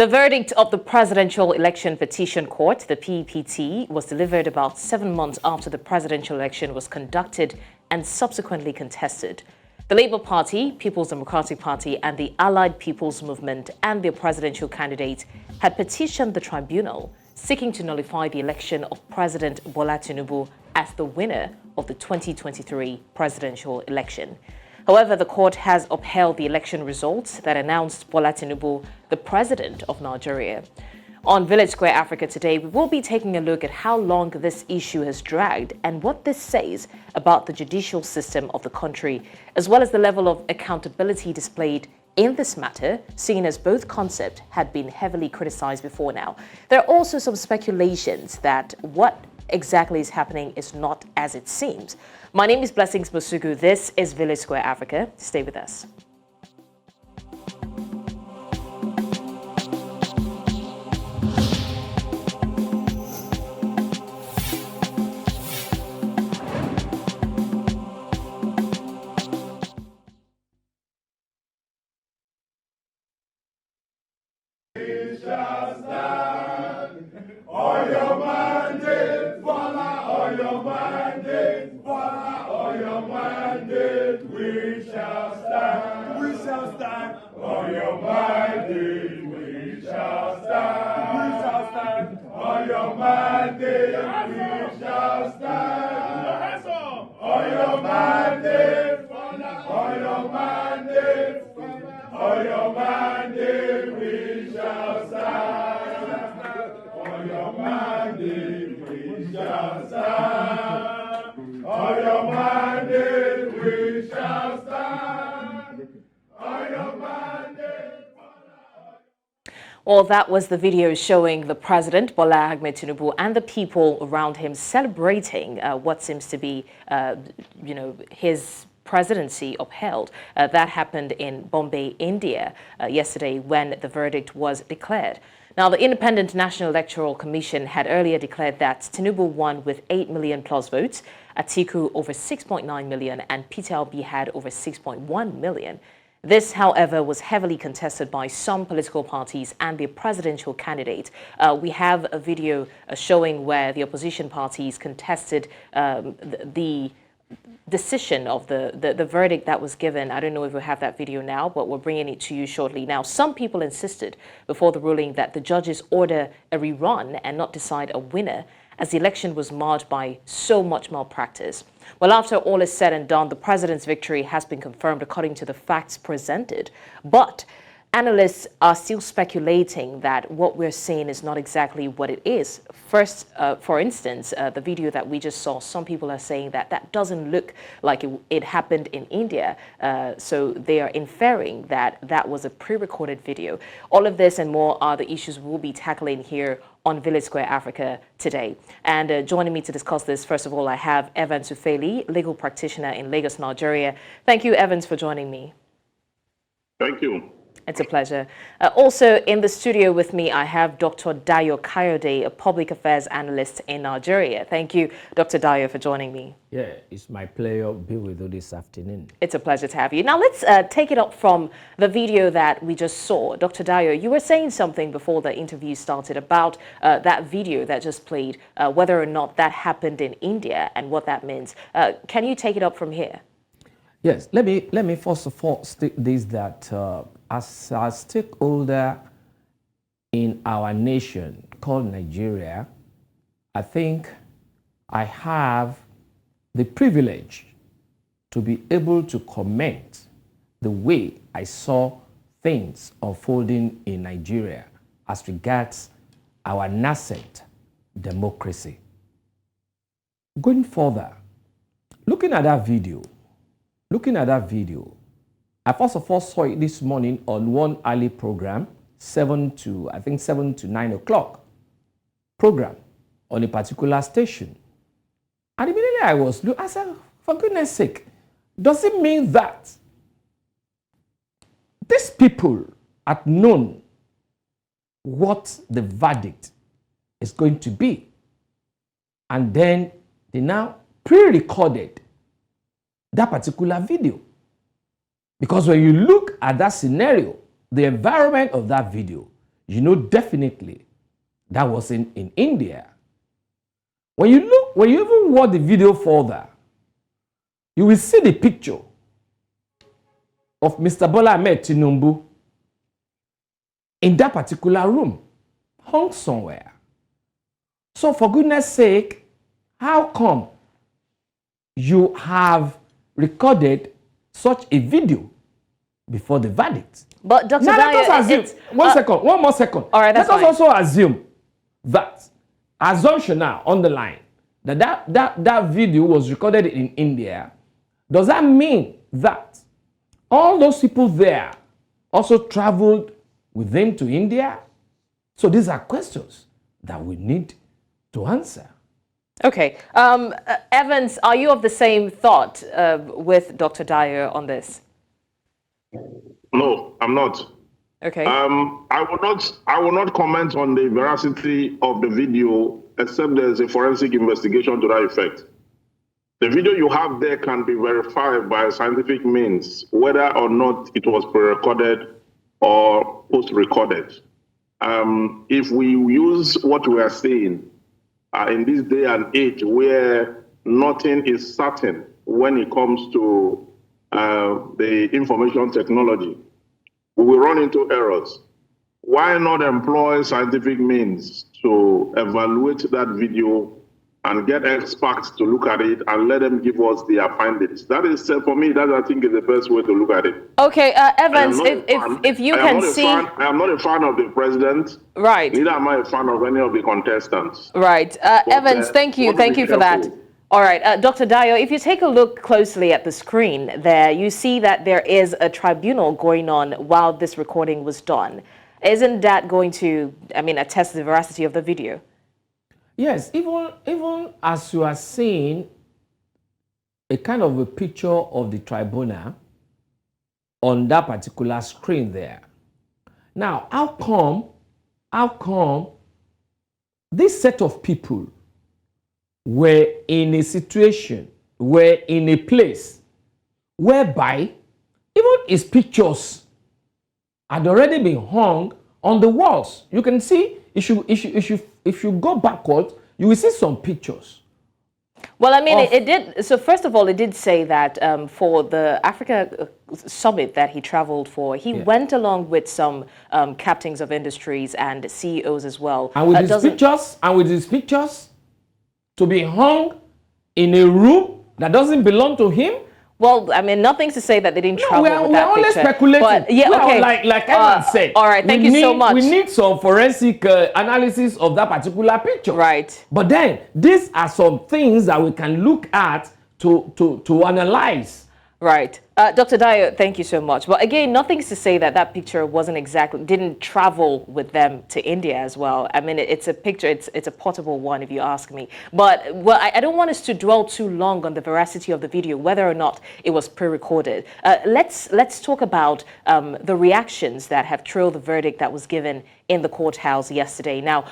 The verdict of the Presidential Election Petition Court, the PEPT, was delivered about 7 months after the presidential election was conducted and subsequently contested. The Labour Party, People's Democratic Party, and the Allied People's Movement and their presidential candidate had petitioned the tribunal, seeking to nullify the election of President Bola Tinubu as the winner of the 2023 presidential election. However, the court has upheld the election results that announced Bola Tinubu the president of Nigeria. On Village Square Africa today, we will be taking a look at how long this issue has dragged and what this says about the judicial system of the country, as well as the level of accountability displayed in this matter, seeing as both concepts had been heavily criticized before now. There are also some speculations that what exactly is happening is not as it seems. My name is Blessings Musugu. This is Village Square Africa. Stay with us. Well, that was the video showing the president, Bola Tinubu, and the people around him celebrating what seems to be, his presidency upheld. That happened in Bombay, India, yesterday when the verdict was declared. Now, the Independent National Electoral Commission had earlier declared that Tinubu won with 8 million plus votes, Atiku over 6.9 million, and Peter Obi had over 6.1 million. This, however, was heavily contested by some political parties and the presidential candidate. We have a video showing where the opposition parties contested the decision of the verdict that was given. I don't know if we have that video now, but we're bringing it to you shortly. Now, some people insisted before the ruling that the judges order a rerun and not decide a winner, as the election was marred by so much malpractice. Well, after all is said and done, the president's victory has been confirmed according to the facts presented. But analysts are still speculating that what we're seeing is not exactly what it is. First, for instance, the video that we just saw, some people are saying that that doesn't look like it happened in India. So they are inferring that that was a pre-recorded video. All of this and more are the issues we'll be tackling here on Village Square Africa today. And joining me to discuss this, first of all, I have Evans Ufeli, legal practitioner in Lagos, Nigeria. Thank you, Evans, for joining me. Thank you. It's a pleasure. Also in the studio with me, I have Dr. Dayo Kayode, a public affairs analyst in Nigeria. Thank you, Dr. Dayo, for joining me. Yeah, it's my pleasure to be with you this afternoon. It's a pleasure to have you. Now, let's take it up from the video that we just saw. Dr. Dayo, you were saying something before the interview started about that video that just played, whether or not that happened in India and what that means. Can you take it up from here? Yes, let me first of all state this, that as a stakeholder in our nation called Nigeria, I think I have the privilege to be able to comment the way I saw things unfolding in Nigeria as regards our nascent democracy. Going further, looking at that video, I first of all saw it this morning on one early program, 7 to 9 o'clock program on a particular station. And immediately I said, for goodness sake, does it mean that these people had known what the verdict is going to be? And then they now pre-recorded that particular video. Because when you look at that scenario, the environment of that video, you know definitely that was in India. When you even watch the video further, you will see the picture of Mr. Bola Tinubu in that particular room, hung somewhere. So for goodness sake, how come you have recorded such a video before the verdict? But Dr. Now Dyer, let us assume, one more second. All right, that's let us fine. also assume that, assumption now on the line, that video was recorded in India. Does that mean that all those people there also traveled with them to India? So these are questions that we need to answer. Okay. Evans, are you of the same thought with Dr. Dyer on this? No, I'm not. Okay. I will not comment on the veracity of the video, except there's a forensic investigation to that effect. The video you have there can be verified by scientific means, whether or not it was pre-recorded or post-recorded. If we use what we are saying in this day and age where nothing is certain when it comes to the information technology, we will run into errors. Why not employ scientific means to evaluate that video and get experts to look at it and let them give us their findings? That is, for me, that I think is the best way to look at it. Okay, Evans, if you can see... I am not a fan of the president. Right. Neither am I a fan of any of the contestants. Right. Evans, thank you for that. All right, Dr. Dyer, if you take a look closely at the screen there, you see that there is a tribunal going on while this recording was done. Isn't that going to, attest the veracity of the video? Yes, even as you are seeing a kind of a picture of the tribunal on that particular screen there. Now, how come this set of people were in a situation, were in a place whereby even his pictures had already been hung on the walls? You can see, if you go backward, you will see some pictures. Well, it did. So first of all, it did say that for the Africa summit that he traveled for, he went along with some captains of industries and CEOs as well. And with his pictures, to be hung in a room that doesn't belong to him. Well, nothing's to say that they didn't travel with that picture. We're only speculating. But, yeah, okay. Like Evan said. All right, thank you so much. We need some forensic analysis of that particular picture. Right. But then, these are some things that we can look at to analyze. Right. Dr. Dyer, thank you so much. But again, nothing's to say that that picture didn't travel with them to India as well. It's a picture, it's a portable one if you ask me. But well, I don't want us to dwell too long on the veracity of the video, whether or not it was pre-recorded. Let's talk about the reactions that have trailed the verdict that was given in the courthouse yesterday. Now,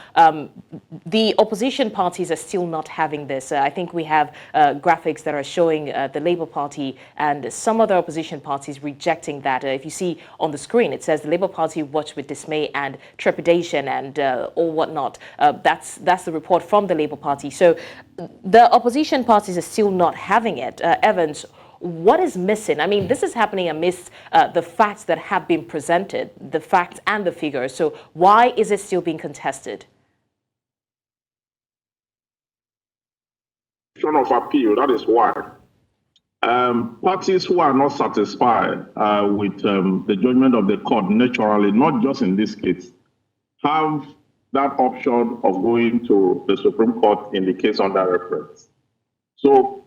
the opposition parties are still not having this. I think we have graphics that are showing the Labour Party and some other opposition parties rejecting that. If you see on the screen, it says the Labour Party watched with dismay and trepidation and all whatnot. That's the report from the Labour Party. So the opposition parties are still not having it. Evans, what is missing? This is happening amidst the facts that have been presented, the facts and the figures. So why is it still being contested? Of appeal, that is why. Parties who are not satisfied with the judgment of the court, naturally, not just in this case, have that option of going to the Supreme Court in the case under reference. So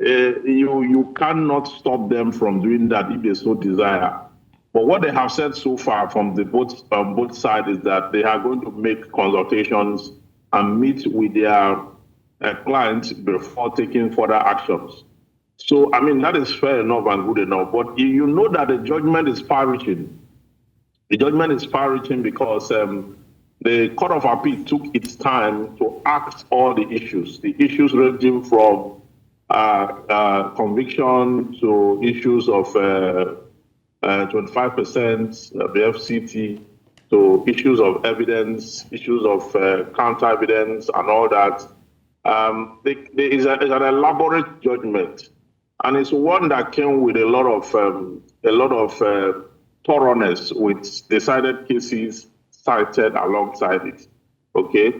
you cannot stop them from doing that if they so desire. But what they have said so far from both sides is that they are going to make consultations and meet with their clients before taking further actions. So, that is fair enough and good enough. But you know that the judgment is far-reaching. The judgment is far-reaching because the Court of Appeal took its time to ask all the issues ranging from conviction to issues of 25%, the FCT, to issues of evidence, issues of counter evidence, and all that. There is an elaborate judgment, and it's one that came with a lot of thoroughness, with decided cases cited alongside it. Okay,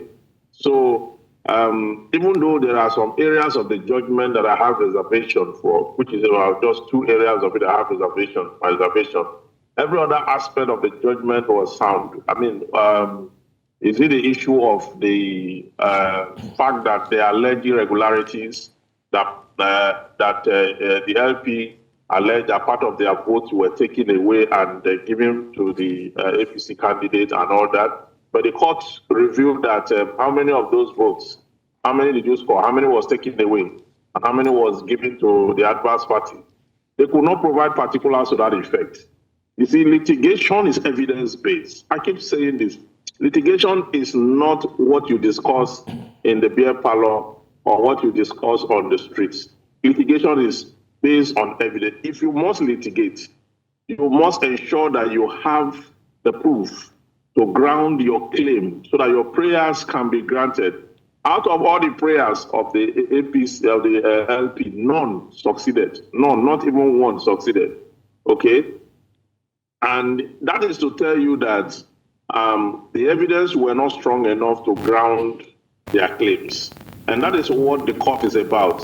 so even though there are some areas of the judgment that I have reservation for, which is about just 2 areas of it I have reservation. Every other aspect of the judgment was sound. I mean, is it the issue of the fact that there are alleged irregularities, that the LP alleged that part of their votes were taken away and given to the APC candidate and all that? But the court revealed that how many of those votes, how many did you score, how many was taken away, and how many was given to the adverse party? They could not provide particulars to that effect. You see, litigation is evidence-based. I keep saying this. Litigation is not what you discuss in the beer parlor or what you discuss on the streets. Litigation is based on evidence. If you must litigate, you must ensure that you have the proof to ground your claim so that your prayers can be granted. Out of all the prayers of the APC, of the LP, none succeeded. None, not even one succeeded. Okay? And that is to tell you that the evidence were not strong enough to ground their claims. And that is what the court is about.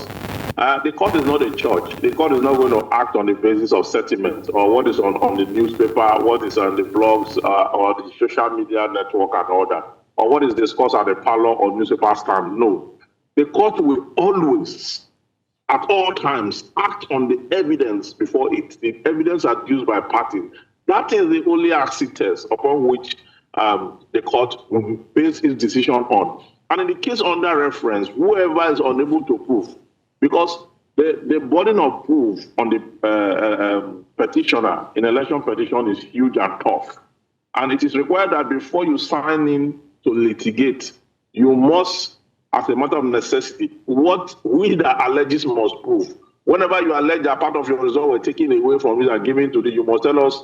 The court is not a church. The court is not going to act on the basis of sentiment or what is on the newspaper, what is on the blogs or the social media network and all that, or what is discussed at the parlor or newspaper stand. No. The court will always, at all times, act on the evidence before it, the evidence adduced by parties. That is the only acid test upon which the court will base its decision on. And in the case under reference, whoever is unable to prove, because the burden of proof on the petitioner in election petition is huge and tough. And it is required that before you sign in to litigate, you must, as a matter of necessity, what we that alleges must prove. Whenever you allege that part of your result were taken away from you and given to you must tell us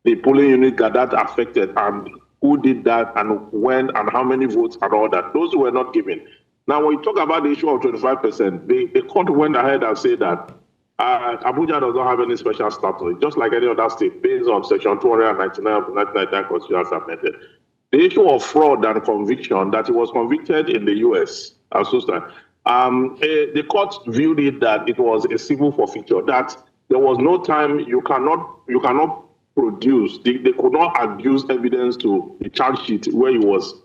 the polling unit that affected and who did that and when and how many votes and all that. Those were not given. Now, when you talk about the issue of 25%, the court went ahead and said that Abuja does not have any special status, just like any other state, based on Section 299 of the 1999 Constitution as amended. The issue of fraud and conviction, that he was convicted in the U.S., the court viewed it that it was a civil forfeiture, that there was no time, you cannot produce, they could not adduce evidence to the charge sheet where he was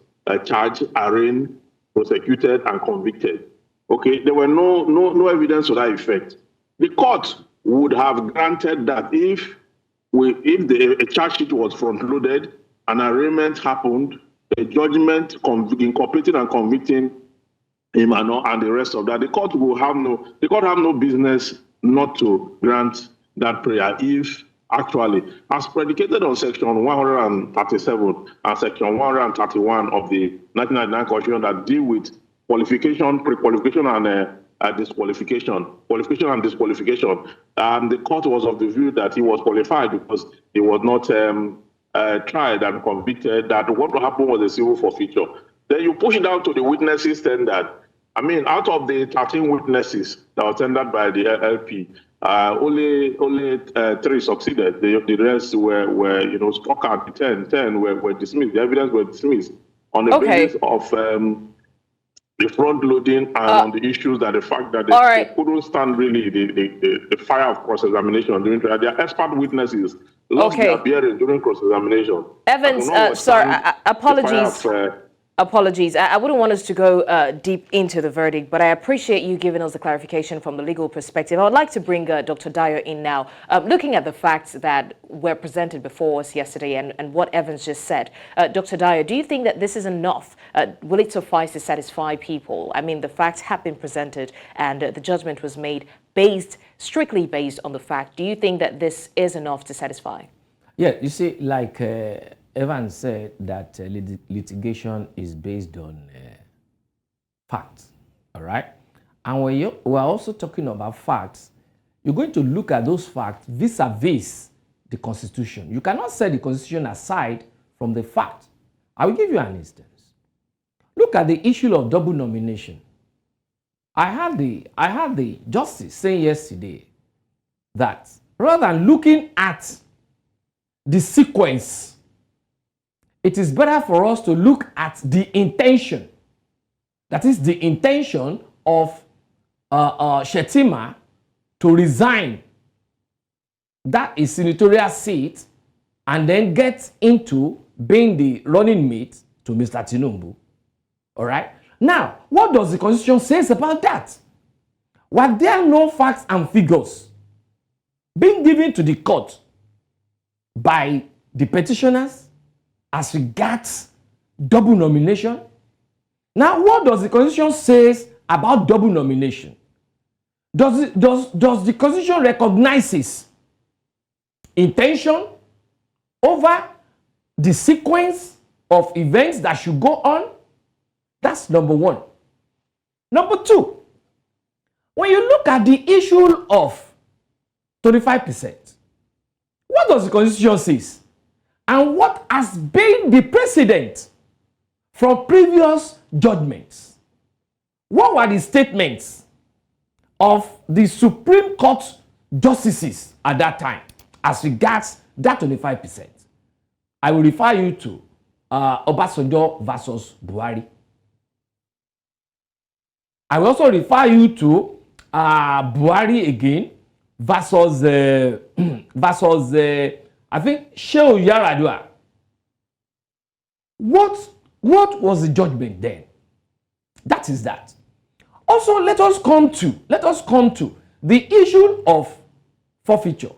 charged, arraigned, prosecuted, and convicted. Okay, there were no evidence to that effect. The court would have granted that if a charge sheet was front-loaded, an arraignment happened, a judgment incorporating and convicting him and the rest of that, the court have no business not to grant that prayer if actually, as predicated on Section 137 and Section 131 of the 1999 Constitution that deal with qualification, pre-qualification, and disqualification, qualification and disqualification, the court was of the view that he was qualified because he was not tried and convicted, that what happened was a civil forfeiture. Then you push it down to the witnesses standard. I mean, out of the 13 witnesses that were tendered by the LP, only 3 succeeded. The rest were struck out. 10 were dismissed. The evidence were dismissed on the basis of the front loading and on the issues that the fact that they couldn't stand really the fire of cross-examination during trial. Their expert witnesses lost their bearing during cross-examination. Evans, sorry, apologies. Apologies. I wouldn't want us to go deep into the verdict, but I appreciate you giving us the clarification from the legal perspective. I would like to bring Dr. Dyer in now. Looking at the facts that were presented before us yesterday and what Evans just said, Dr. Dyer, do you think that this is enough? Will it suffice to satisfy people? I mean, the facts have been presented and the judgment was made strictly based on the fact. Do you think that this is enough to satisfy? Yeah, you see, like Evans said, that litigation is based on facts, all right? And when we're also talking about facts, you're going to look at those facts vis-a-vis the Constitution. You cannot set the Constitution aside from the fact. I will give you an instance. Look at the issue of double nomination. I had the justice saying yesterday that rather than looking at the sequence, it is better for us to look at the intention. That is the intention of Shettima to resign that is senatorial seat and then get into being the running mate to Mr. Tinubu. All right? Now, what does the Constitution say about that? Were there no facts and figures being given to the court by the petitioners as regards double nomination? Now, what does the Constitution say about double nomination? Does the Constitution recognizes intention over the sequence of events that should go on? That's number one. Number two, when you look at the issue of 25%, what does the Constitution say? And what has been the precedent from previous judgments? What were the statements of the Supreme Court justices at that time as regards that 25%? I will refer you to Obasanjo versus Buhari. I will also refer you to Buhari again versus I think Shehu Yaradua. What was the judgment then? That is that. Also, let us come to the issue of forfeiture.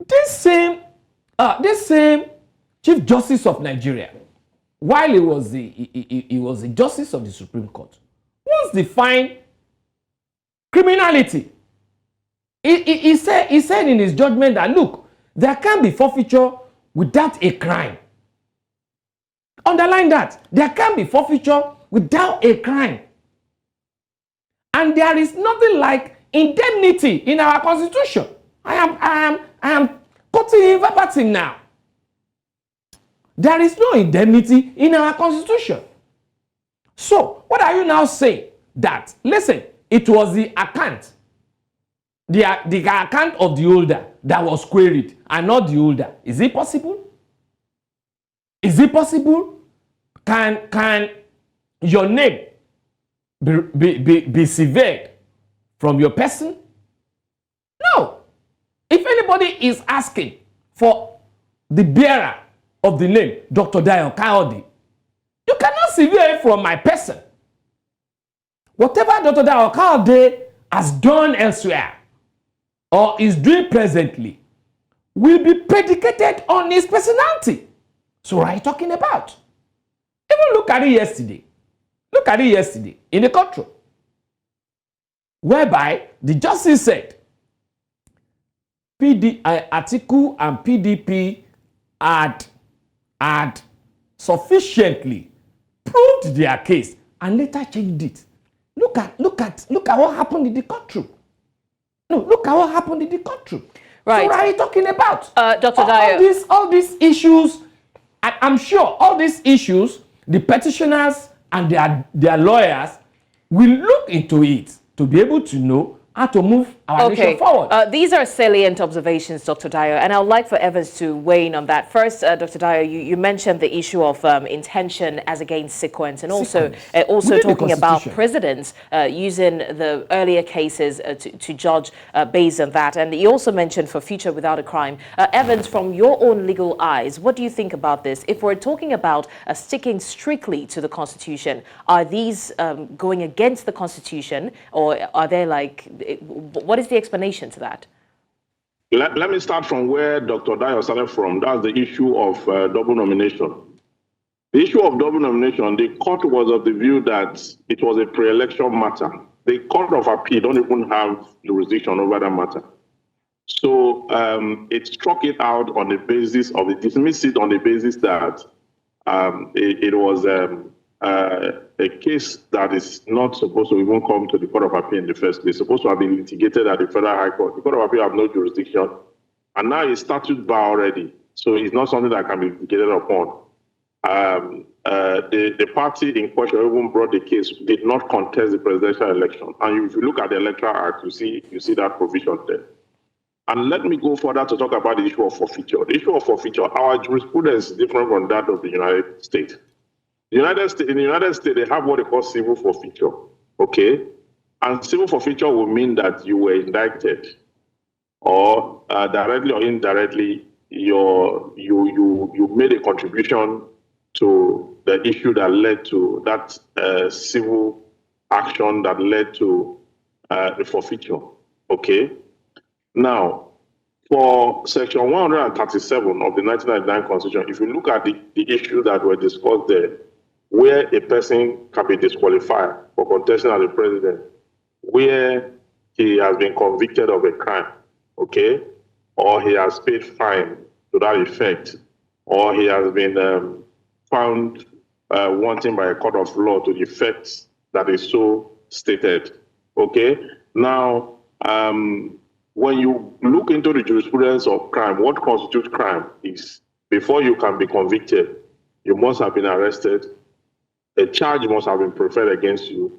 This same Chief Justice of Nigeria, while he was the Justice of the Supreme Court, once defined criminality. He said in his judgment that, look, there can't be forfeiture without a crime. Underline that. There can't be forfeiture without a crime. And there is nothing like indemnity in our Constitution. I am quoting him verbatim now. There is no indemnity in our Constitution. So, what are you now saying? That, listen, it was the account, the account of the holder that was queried and not the holder. Is it possible? Is it possible? Can your name be severed from your person? No. If anybody is asking for the bearer of the name, Dr. Dayo Kayode, you cannot sever it from my person. Whatever Dr. Dayo Kayode has done elsewhere or is doing presently will be predicated on his personality. So what are you talking about? Even look at it yesterday. Look at it yesterday in the courtroom, whereby the justice said Atiku and PDP had sufficiently proved their case and later changed it. Look at what happened in the courtroom. No, look at what happened in the courtroom. Right. So what are you talking about? Dr. Dayo. All these issues, I'm sure all these issues, the petitioners and their lawyers will look into it to be able to know how to move our nation forward. These are salient observations, Dr. Dayo, and I would like for Evans to weigh in on that. First, Dr. Dayo, you mentioned the issue of intention as against sequence, and also talking about presidents using the earlier cases to judge based on that. And you also mentioned for future without a crime. Evans, from your own legal eyes, what do you think about this? If we're talking about sticking strictly to the Constitution, are these going against the Constitution, or are they like... What is the explanation to that? Let me start from where Dr. Dayo started from. That's the issue of double nomination. The issue of double nomination, the court was of the view that it was a pre-election matter. The Court of Appeal don't even have jurisdiction over that matter. So it struck it out on the basis of, it dismissed it on the basis that it was a case that is not supposed to even come to the Court of Appeal in the first place. It's supposed to have been litigated at the Federal High Court. The Court of Appeal have no jurisdiction. And now it's statute bar already. So it's not something that can be gated upon. The party in question even brought the case, did not contest the presidential election. And if you look at the Electoral Act, you see that provision there. And let me go further to talk about the issue of forfeiture. The issue of forfeiture, our jurisprudence is different from that of the United States. In the United States, they have what they call civil forfeiture, okay? And civil forfeiture will mean that you were indicted, or directly or indirectly, you made a contribution to the issue that led to that civil action that led to the forfeiture, okay? Now, for Section 137 of the 1999 Constitution, if you look at the issue that were discussed there, where a person can be disqualified for contesting as the president, where he has been convicted of a crime, okay, or he has paid fine to that effect, or he has been found wanting by a court of law to the effect that is so stated, okay? Now, when you look into the jurisprudence of crime, what constitutes crime is, before you can be convicted, you must have been arrested, a charge must have been preferred against you,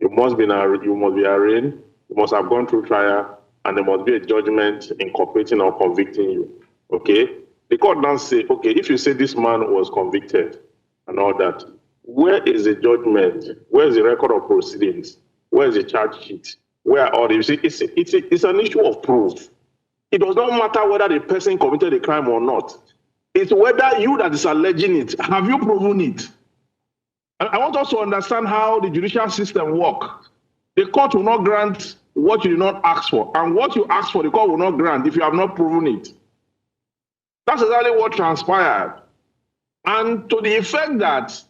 you must be arraigned, you must have gone through trial, and there must be a judgment incorporating or convicting you, okay? The court now say, okay, if you say this man was convicted and all that, where is the judgment? Where is the record of proceedings? Where is the charge sheet? Where are all the, it's an issue of proof. It does not matter whether the person committed a crime or not. It's whether you that is alleging it, have you proven it? I want us to understand how the judicial system works. The court will not grant what you did not ask for, and what you ask for, the court will not grant if you have not proven it. That's exactly what transpired. And to the effect that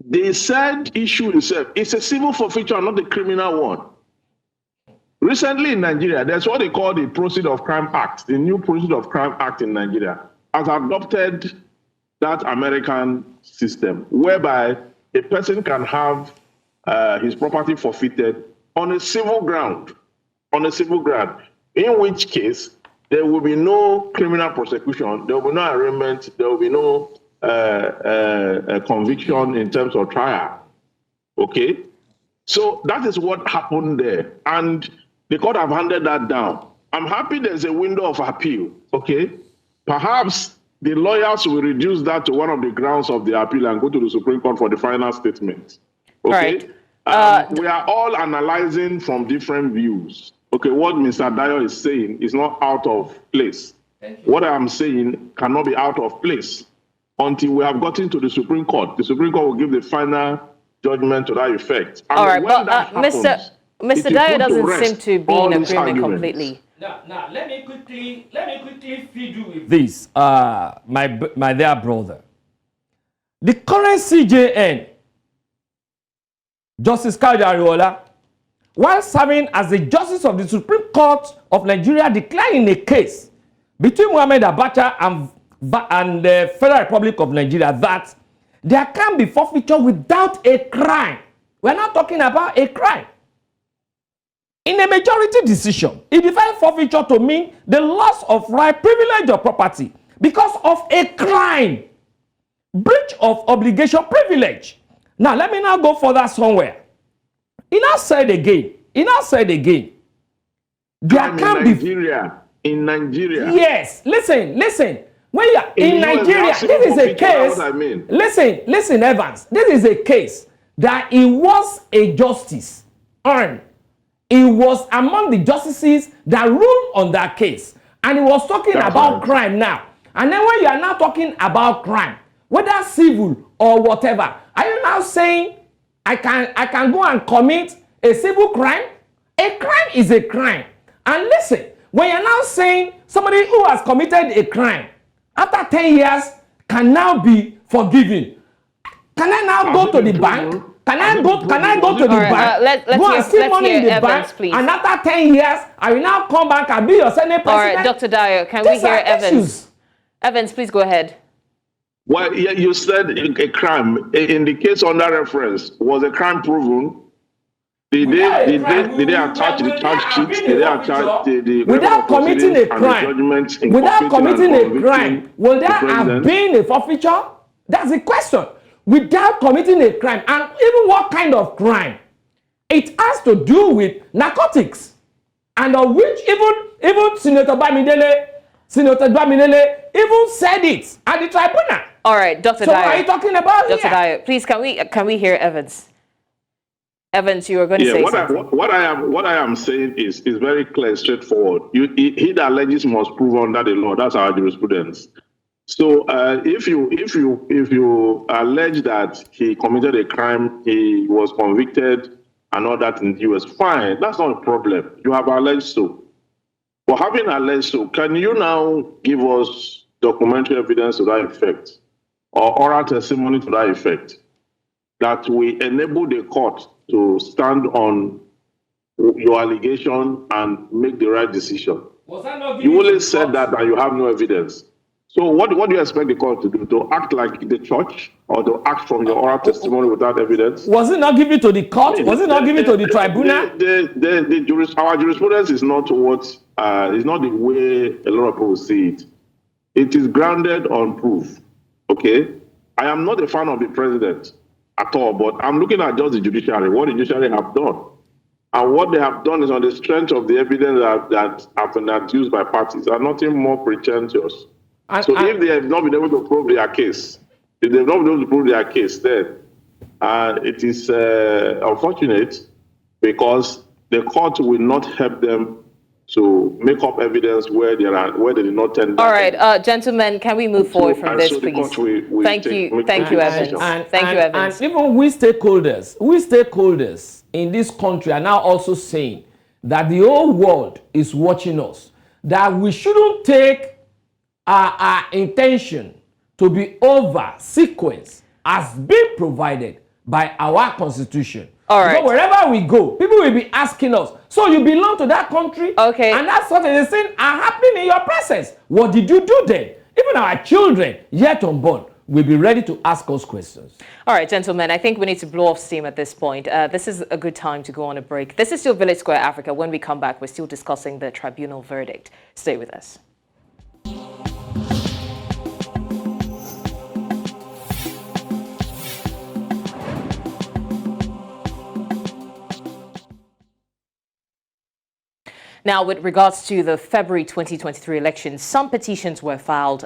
the said issue itself is a civil forfeiture, not a criminal one. Recently in Nigeria, there's what they call the Proceeds of Crime Act. The new Proceeds of Crime Act in Nigeria has adopted that American system, whereby a person can have his property forfeited on a civil ground, in which case there will be no criminal prosecution, there will be no arraignment, there will be no conviction in terms of trial, okay? So that is what happened there, and the court have handed that down. I'm happy there's a window of appeal, okay? Perhaps the lawyers will reduce that to one of the grounds of the appeal and go to the Supreme Court for the final statement, okay? Right. We are all analyzing from different views. Okay, what Mr. Dayo is saying is not out of place. What I'm saying cannot be out of place until we have gotten to the Supreme Court. The Supreme Court will give the final judgment to that effect. And all right, but happens, Mr. Dayo doesn't seem to be in agreement completely. Now, let me quickly feed you with this, my dear brother. The current CJN, Justice Kayode Ariola, while serving as the Justice of the Supreme Court of Nigeria, declared in a case between Mohammed Abacha and the Federal Republic of Nigeria that there can be forfeiture without a crime. We're not talking about a crime. In a majority decision, it defines forfeiture to mean the loss of right, privilege, or property because of a crime, breach of obligation, privilege. Now, let me now go further somewhere. He now said again, there can be... In Nigeria. Yes, listen. When you are in Nigeria, this is a case... Listen, Evans. This is a case that it was a justice, and it was among the justices that ruled on that case. And he was talking about crime now. And then when you are now talking about crime, whether civil or whatever, are you now saying I can go and commit a civil crime? A crime is a crime. And listen, when you're now saying somebody who has committed a crime after 10 years can now be forgiven, can I now go to the bank? Can I go to the bank? Go and see money in the bank, please. And after 10 years, I will now come back and be your Senate president. All right, Dr. Dayo, can we hear Evans? Evans, please go ahead. Well, yeah, you said a crime. In the case under reference, was a crime proven? Did they attach the charge sheets? Did they attach the without committing a crime? Without committing a crime, will there have been a forfeiture? That's the question. Without committing a crime, and even what kind of crime? It has to do with narcotics, and of which even Senator Bamidele even said it at the tribunal. All right, Dr. So Dyer. what are you talking about Dr. here? Dyer, please, can we hear Evans? Evans, you were going to say something. What I am saying is very clear, straightforward. He that alleges must prove under the law. That's our jurisprudence. So if you allege that he committed a crime, he was convicted, and all that in the US, fine. That's not a problem. You have alleged so. But having alleged so, can you now give us documentary evidence to that effect, or oral testimony to that effect, that we enable the court to stand on your allegation and make the right decision? You only said that and you have no evidence. So what do you expect the court to do? To act like the church, or to act from your oral testimony without evidence? Was it not given to the court? Was it not given to the tribunal? Our jurisprudence is not is not the way a lot of people see it. It is grounded on proof. Okay? I am not a fan of the president at all, but I'm looking at just the judiciary, what the judiciary have done. And what they have done is on the strength of the evidence that have been adduced by parties, and nothing more pretentious. So if they have not been able to prove their case, then it is unfortunate, because the court will not help them to make up evidence where they did not tender. All right, gentlemen, can we move forward from this, please? Thank you, Evans. Thank you, Evans. And even we stakeholders in this country are now also saying that the whole world is watching us, that we shouldn't take our intention to be over sequence as being provided by our constitution. All right. So wherever we go, people will be asking us, so you belong to that country? Okay. And that sort of thing are happening in your presence. What did you do then? Even our children, yet unborn, will be ready to ask us questions. All right, gentlemen, I think we need to blow off steam at this point. This is a good time to go on a break. This is still Village Square Africa. When we come back, we're still discussing the tribunal verdict. Stay with us. Now, with regards to the February 2023 election, some petitions were filed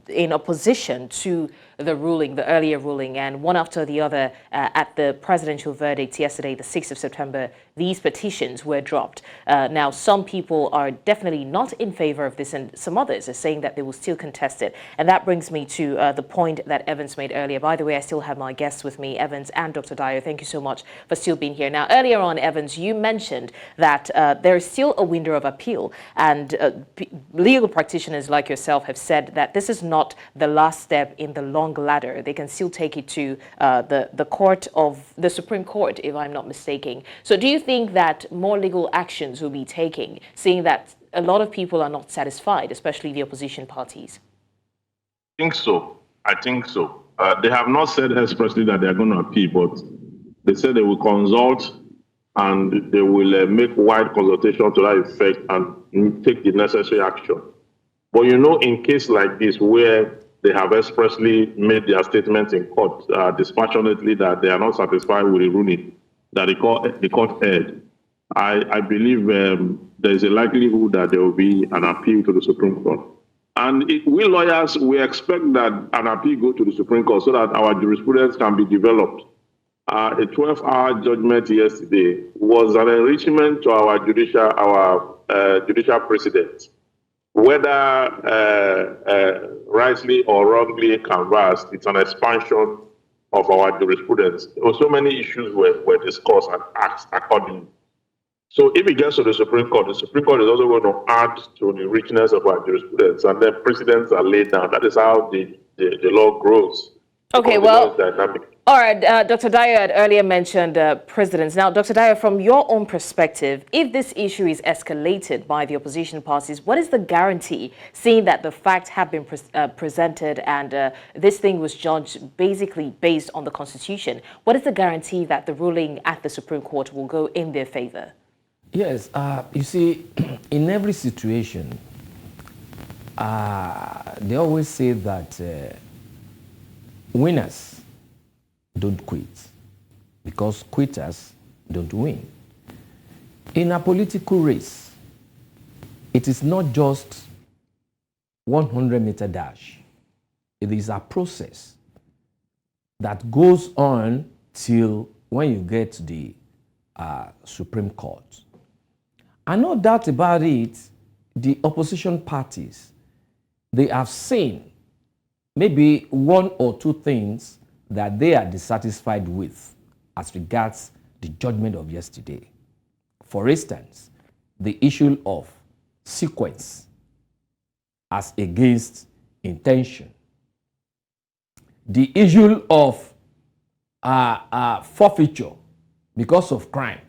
in opposition to the ruling, the earlier ruling, and one after the other at the presidential verdict yesterday, the 6th of September, these petitions were dropped. Now, some people are definitely not in favor of this, and some others are saying that they will still contest it. And that brings me to the point that Evans made earlier. By the way, I still have my guests with me, Evans and Dr. Dyer. Thank you so much for still being here. Now, earlier on, Evans, you mentioned that there is still a window of appeal, and legal practitioners like yourself have said that this is not the last step in the long ladder. They can still take it to the Supreme Court, if I'm not mistaken. So do you think that more legal actions will be taken, seeing that a lot of people are not satisfied, especially the opposition parties? I think so. They have not said expressly that they are going to appeal, but they said they will consult and they will make wide consultation to that effect and take the necessary action. But you know, in case like this, where they have expressly made their statement in court dispassionately that they are not satisfied with the ruling that the court heard, I believe there is a likelihood that there will be an appeal to the Supreme Court. And we lawyers, we expect that an appeal go to the Supreme Court so that our jurisprudence can be developed. A 12-hour judgment yesterday was an enrichment to our judicial precedent. Whether rightly or wrongly canvassed, it's an expansion of our jurisprudence. So many issues were discussed and asked accordingly. So if it gets to the Supreme Court is also going to add to the richness of our jurisprudence, and then precedents are laid down. That is how the law grows. Okay, well, All right, Dr. Dyer had earlier mentioned precedents. Now, Dr. Dyer, from your own perspective, if this issue is escalated by the opposition parties, what is the guarantee, seeing that the facts have been presented and this thing was judged basically based on the Constitution? What is the guarantee that the ruling at the Supreme Court will go in their favor? Yes, you see, in every situation, they always say that winners don't quit, because quitters don't win. In a political race, it is not just 100-meter dash. It is a process that goes on till when you get to the Supreme Court. And no doubt about it, the opposition parties, they have seen maybe one or two things that they are dissatisfied with as regards the judgment of yesterday. For instance, the issue of sequence as against intention. The issue of forfeiture because of crime.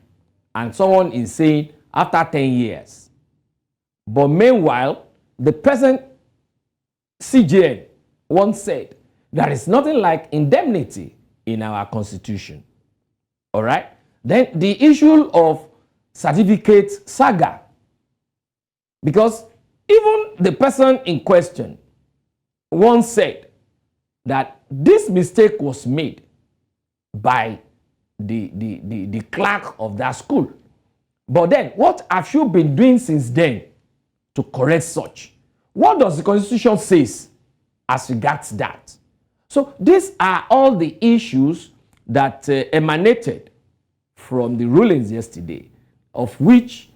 And someone is saying after 10 years. But meanwhile, the present CJN once said, there is nothing like indemnity in our Constitution. All right? Then the issue of certificate saga. Because even the person in question once said that this mistake was made by the clerk of that school. But then, what have you been doing since then to correct such? What does the Constitution say as regards that? So these are all the issues that emanated from the rulings yesterday, of which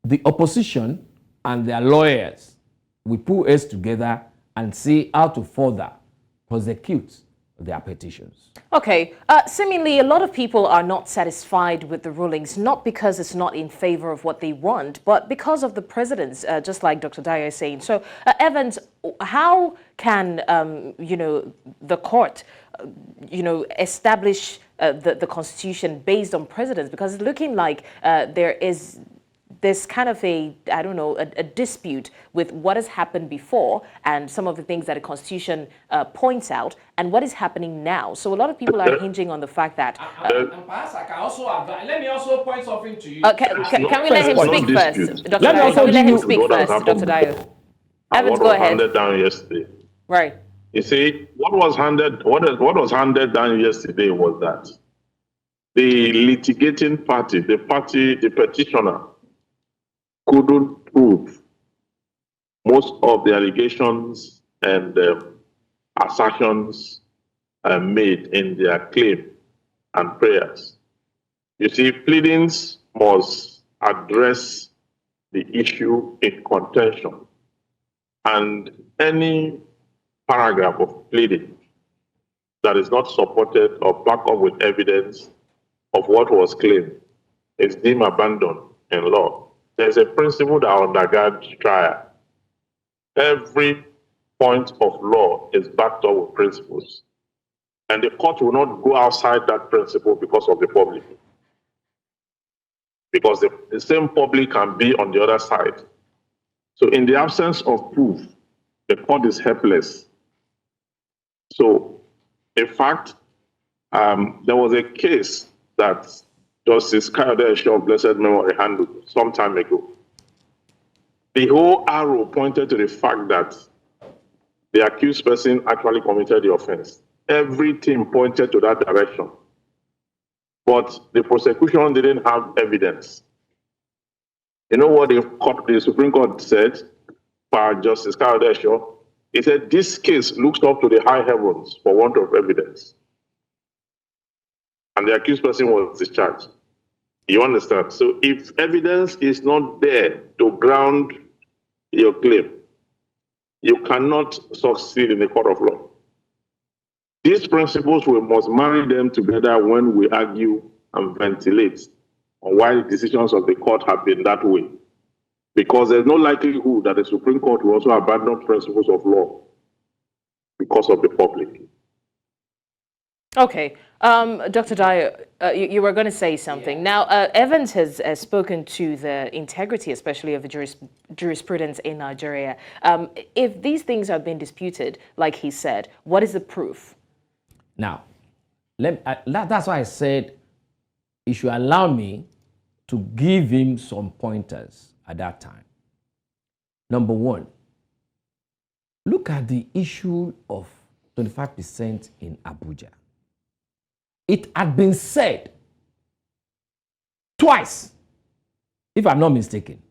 the opposition and their lawyers will put us together and see how to further prosecute their petitions. Okay, seemingly a lot of people are not satisfied with the rulings, not because it's not in favor of what they want, but because of the precedents, just like Dr. Dyer is saying. So, Evans, how can, the court, establish the Constitution based on precedents? Because it's looking like there is this kind of a dispute with what has happened before and some of the things that the Constitution points out and what is happening now. So a lot of people are hinging on the fact that... and perhaps I can also let me also point something to you. Can we let him speak first? Dr. Dyer, can we let him speak first, Dr. Dyer? Evans, go ahead. Handed down yesterday. Right. You see, what was handed down yesterday was that the litigating party, the petitioner, couldn't prove most of the allegations and assertions made in their claim and prayers. You see, pleadings must address the issue in contention, and any paragraph of pleading that is not supported or backed up with evidence of what was claimed is deemed abandoned in law. There's a principle that undergirds trial. Every point of law is backed up with principles. And the court will not go outside that principle because of the public. Because the same public can be on the other side. So in the absence of proof, the court is helpless. So, in fact, there was a case that Justice Kayode of blessed memory handled some time ago. The whole arrow pointed to the fact that the accused person actually committed the offense. Everything pointed to that direction. But the prosecution didn't have evidence. You know what the Supreme Court said by Justice Kayode? He said, this case looks up to the high heavens for want of evidence. And the accused person was discharged. You understand? So if evidence is not there to ground your claim, you cannot succeed in the court of law. These principles, we must marry them together when we argue and ventilate on why the decisions of the court have been that way. Because there's no likelihood that the Supreme Court will also abandon principles of law because of the public. Okay. Dr. Dyer, you were going to say something. Yeah. Now, Evans has spoken to the integrity, especially of the jurisprudence in Nigeria. If these things are being disputed, like he said, what is the proof? Now, that's why I said he should allow me to give him some pointers at that time. Number one, look at the issue of 25% in Abuja. It had been said twice, if I'm not mistaken,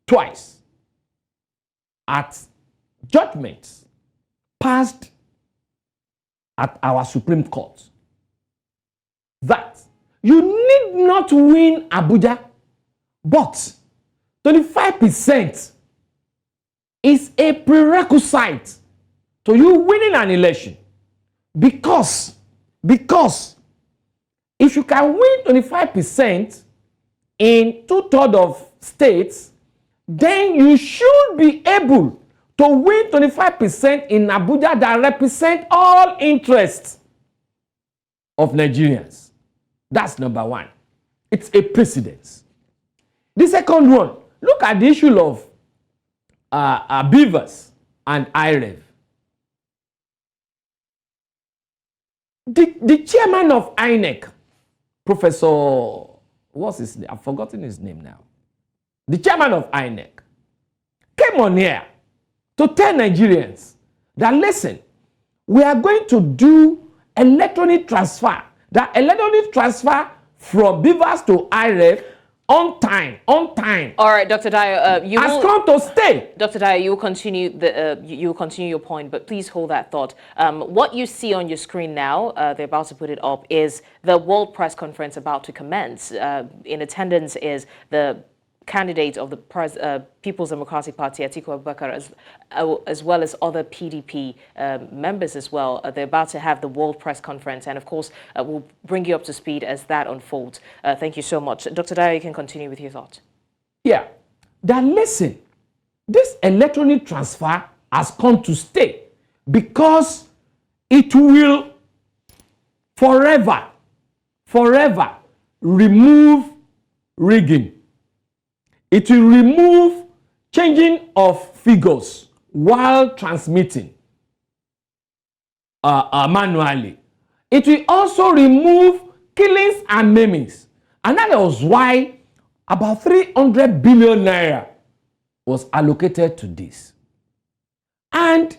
twice, at judgments passed at our Supreme Court, that you need not win Abuja, but 25% is a prerequisite to you winning an election. Because if you can win 25% in 2/3 of states, then you should be able to win 25% in Abuja that represent all interests of Nigerians. That's number one. It's a precedence. The second one, look at the issue of Beavers and IREV. The chairman of INEC, Professor, what's his name? I've forgotten his name now. The chairman of INEC came on here to tell Nigerians that, listen, we are going to do electronic transfer. That electronic transfer from Beavers to IREV on time. All right, Dr. Dyer, you has come to stay. Dr. Dyer, you will continue your point, but please hold that thought. What you see on your screen now, they're about to put it up, is the World Press Conference about to commence. In attendance is the candidate of the People's Democratic Party, Atiku Abubakar, as well as other PDP members as well. They're about to have the World Press Conference, and of course, we'll bring you up to speed as that unfolds. Thank you so much. Dr. Dyer, you can continue with your thought. Yeah. Then listen, this electronic transfer has come to stay because it will forever remove rigging. It will remove changing of figures while transmitting manually. It will also remove killings and maimings. And that was why about 300 billion naira was allocated to this. And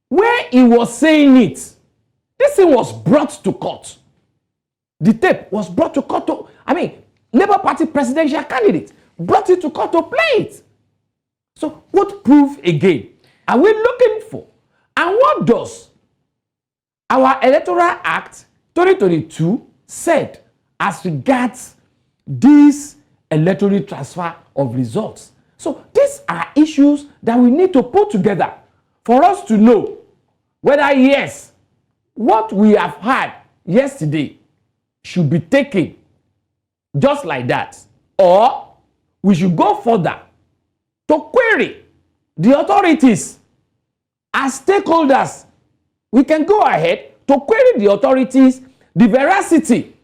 where he was saying it, this thing was brought to court. The tape was brought to court. Labour Party presidential candidate brought it to court to play it. So what proof again are we looking for? And what does our Electoral Act 2022 said as regards this electronic transfer of results? So these are issues that we need to put together for us to know whether, yes, what we have had yesterday should be taken just like that, or we should go further to query the authorities as stakeholders. We can go ahead to query the authorities, the veracity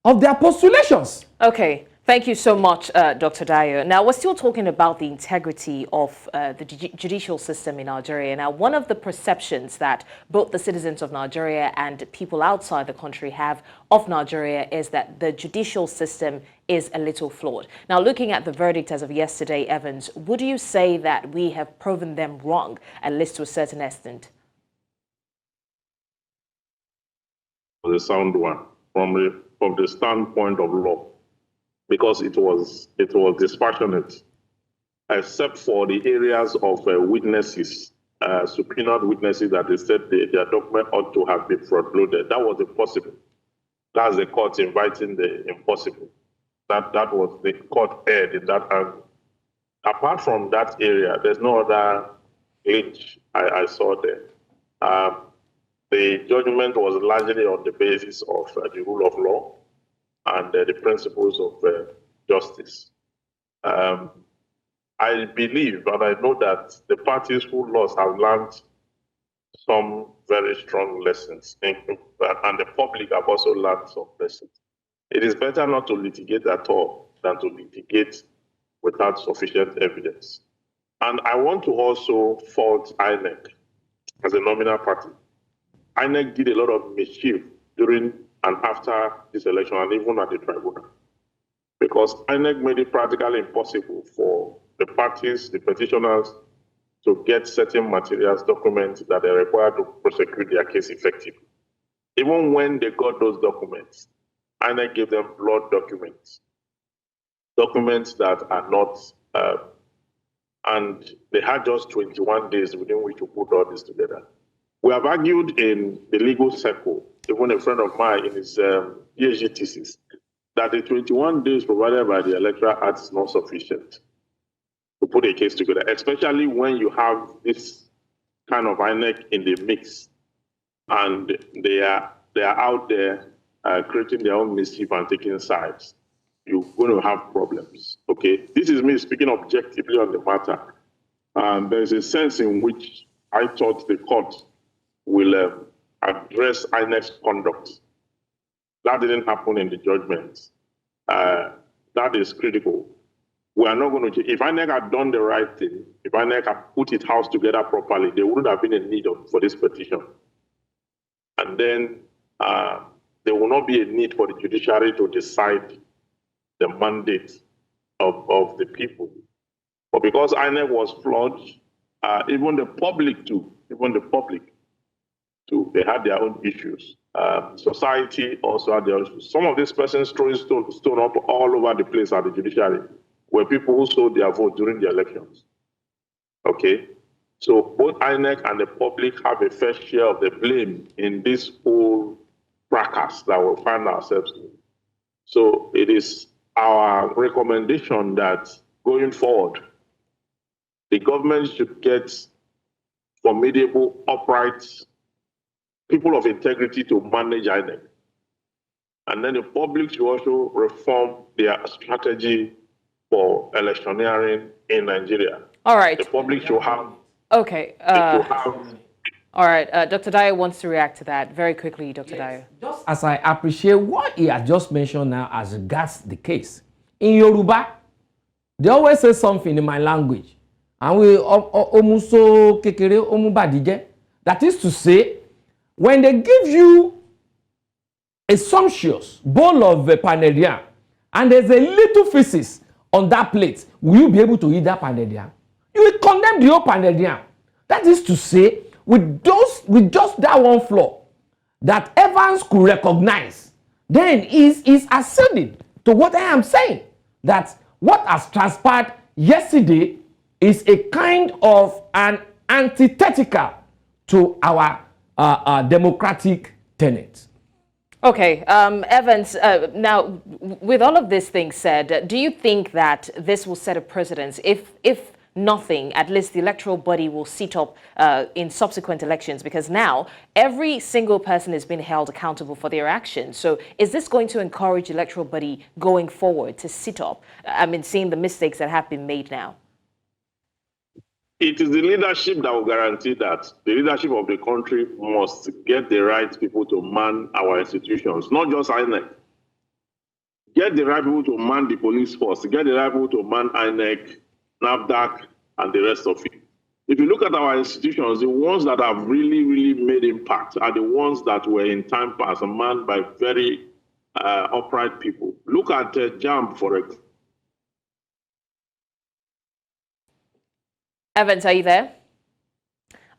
of their postulations. Okay, thank you so much, Dr. Dyer. Now, we're still talking about the integrity of the judicial system in Nigeria. Now, one of the perceptions that both the citizens of Nigeria and people outside the country have of Nigeria is that the judicial system is a little flawed. Now, looking at the verdict as of yesterday, Evans, would you say that we have proven them wrong, at least to a certain extent? The sound one from the standpoint of law, because it was dispassionate, except for the areas of witnesses, subpoenaed witnesses that they said their document ought to have been front-loaded. That was impossible. That's the court inviting the impossible. That was the court erred in that angle. Apart from that area, there's no other glitch I saw there. The judgment was largely on the basis of the rule of law and the principles of justice. I believe, and I know that the parties who lost have learned some very strong lessons, and the public have also learned some lessons. It is better not to litigate at all than to litigate without sufficient evidence. And I want to also fault INEC as a nominal party. INEC did a lot of mischief during and after this election, and even at the tribunal, because INEC made it practically impossible for the parties, the petitioners, to get certain materials, documents that are required to prosecute their case effectively. Even when they got those documents, INEC gave them blood documents, documents that are not, and they had just 21 days within which to put all this together. We have argued in the legal circle, even a friend of mine in his PhD thesis, that the 21 days provided by the Electoral Act is not sufficient to put a case together, especially when you have this kind of INEC in the mix and they are out there creating their own mischief and taking sides. You're going to have problems, okay? This is me speaking objectively on the matter. There's a sense in which I thought the court will address INEC's conduct. That didn't happen in the judgment. That is critical. We are not going to, if INEC had done the right thing, if INEC had put its house together properly, there wouldn't have been a need for this petition. And then there will not be a need for the judiciary to decide the mandate of the people. But because INEC was flawed, even the public too, they had their own issues. Society also had their own issues. Some of these persons throwing stone up all over the place at the judiciary were people who sold their vote during the elections. Okay? So both INEC and the public have a fair share of the blame in this whole fracas that we'll find ourselves in. So it is our recommendation that going forward, the government should get formidable, upright people of integrity to manage INEC. And then the public should also reform their strategy for electioneering in Nigeria. All right. The public should have... Okay. All right. Dr. Dayo wants to react to that. Very quickly, Dr. Dayo. Just as I appreciate what he has just mentioned now as regards the case. In Yoruba, they always say something in my language. And we omuso kekere omubadije. That is to say, when they give you a sumptuous bowl of pounded yam and there's a little feces on that plate, will you be able to eat that pounded yam? You will condemn the whole pounded yam. That is to say, with just that one flaw that Evans could recognize, then is acceding to what I am saying, that what has transpired yesterday is a kind of an antithetical to our democratic tenets. Okay, Evans, now, with all of these things said, do you think that this will set a precedent? If nothing, at least the electoral body will sit up in subsequent elections, because now every single person is being held accountable for their actions. So is this going to encourage the electoral body going forward to sit up? I mean, seeing the mistakes that have been made now. It is the leadership that will guarantee that. The leadership of the country must get the right people to man our institutions, not just INEC. Get the right people to man the police force, get the right people to man INEC, NAFDAC, and the rest of it. If you look at our institutions, the ones that have really, really made impact are the ones that were in time past manned by very upright people. Look at JAMB, for example. Evans, are you there?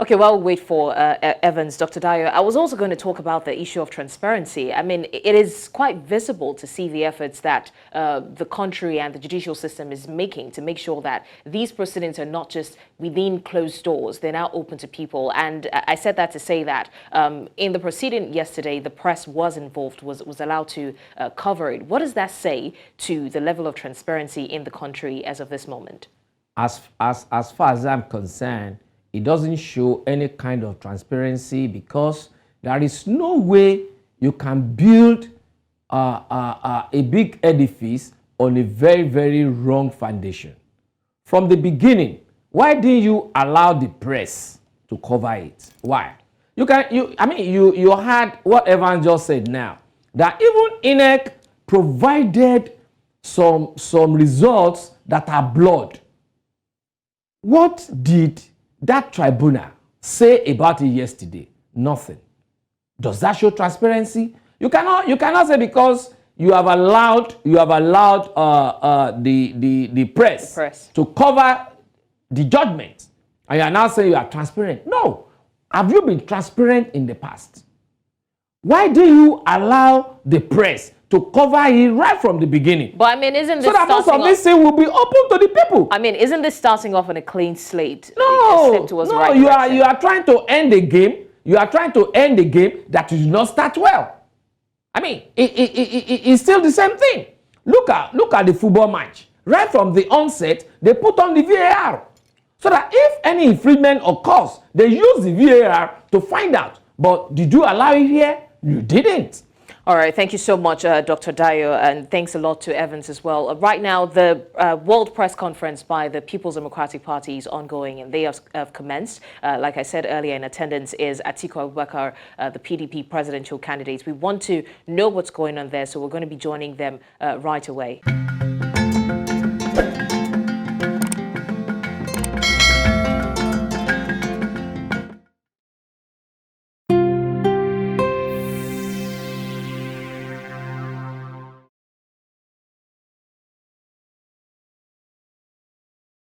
Okay, while we wait for Evans, Dr. Dayo, I was also going to talk about the issue of transparency. I mean, it is quite visible to see the efforts that the country and the judicial system is making to make sure that these proceedings are not just within closed doors. They're now open to people. And I said that to say that in the proceeding yesterday, the press was involved, was allowed to cover it. What does that say to the level of transparency in the country as of this moment? As far as I'm concerned, it doesn't show any kind of transparency, because there is no way you can build a big edifice on a very, very wrong foundation. From the beginning, why didn't you allow the press to cover it? Why? You had what Evan just said now, that even INEC provided some results that are blurred. What did that tribunal say about it yesterday? Nothing. Does that show transparency? You cannot say because you have allowed the press to cover the judgment, and you are now saying you are transparent. No. Have you been transparent in the past? Why do you allow the press to cover it right from the beginning? But I mean, isn't this so that most of this thing will be open to the people? I mean, isn't this starting off on a clean slate? No, you are trying to end the game. You are trying to end the game that you did not start well. I mean, it's still the same thing. Look at the football match. Right from the onset, they put on the VAR. So that if any infringement occurs, they use the VAR to find out. But did you allow it here? You didn't. All right. Thank you so much, Dr. Dayo, and thanks a lot to Evans as well. Right now, the World Press Conference by the People's Democratic Party is ongoing, and they have commenced. Like I said earlier, in attendance is Atiku Abubakar, the PDP presidential candidate. We want to know what's going on there, so we're going to be joining them right away.